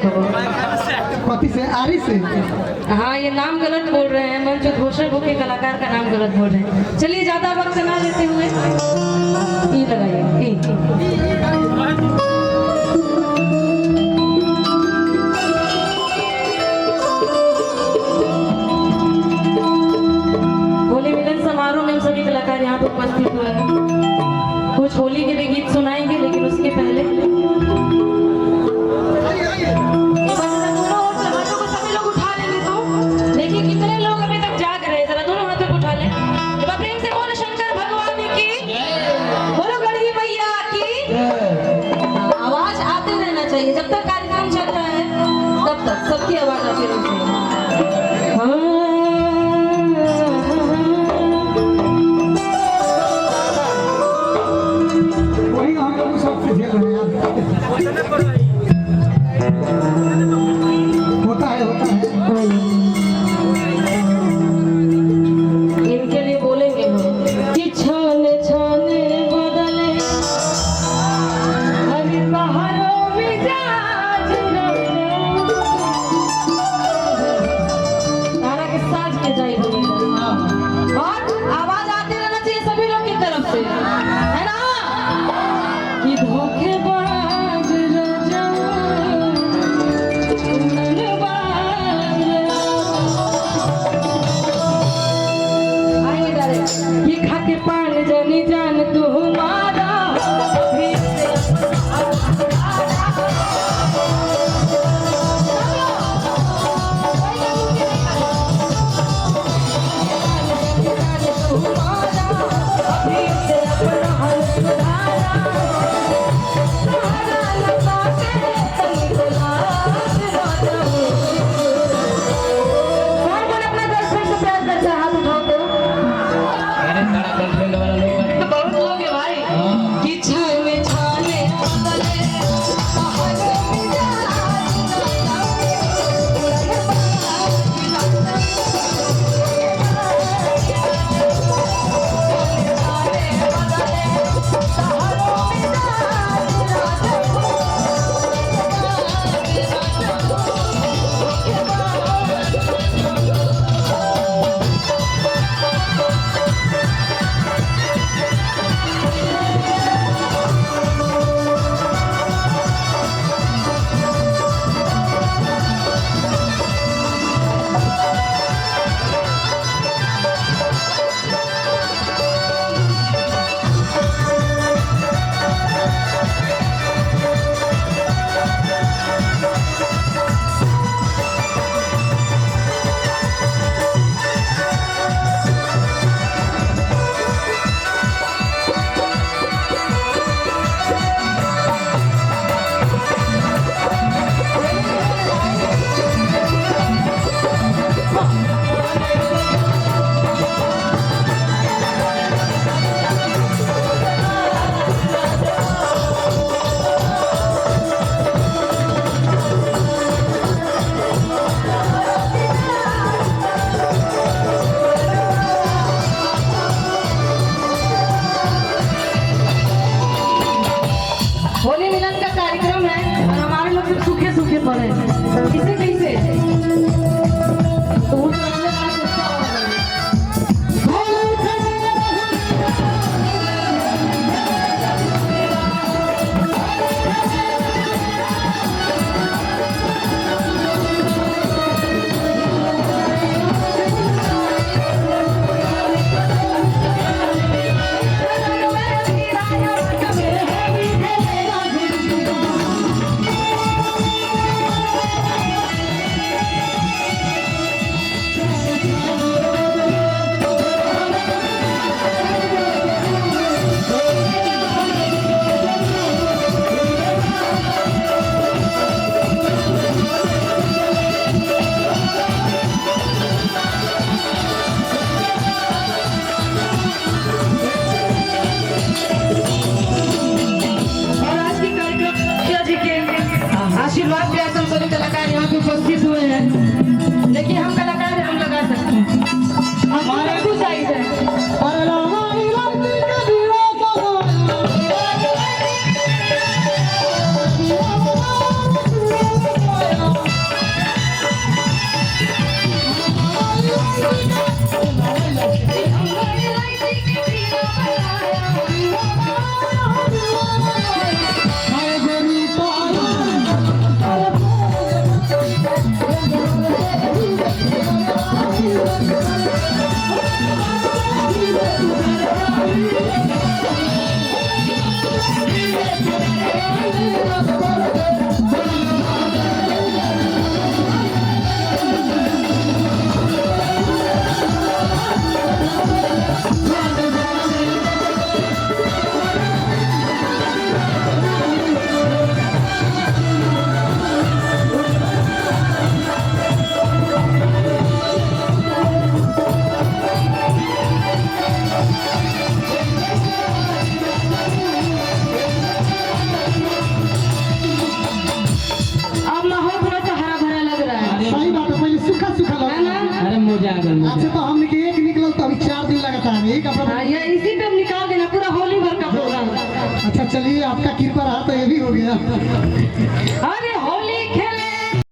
हो। कथी से? आरी से? हाँ, ये नाम गलत बोल रहे हैं, मंजू घोषक के कलाकार का नाम गलत बोल रहे हैं। चलिए ज्यादा वक्त ना लेते हुए ई लगाइए, होली मिलन समारोह में सभी कलाकार यहाँ पर उपस्थित हुए हैं। कुछ होली के भी गीत सुनाएंगे, लेकिन उसके पहले जब तक कार्यक्रम चल रहा है तब तक सबकी आवाज आती रहती है। वही हम लोग सबसे झेल रहे हैं। होता है इनके लिए बोलेंगे हम कि छाने छाने बदले हरि पहाड़ों में जाज रहे चलिए आपका कृपा रहा तो ये भी हो गया। और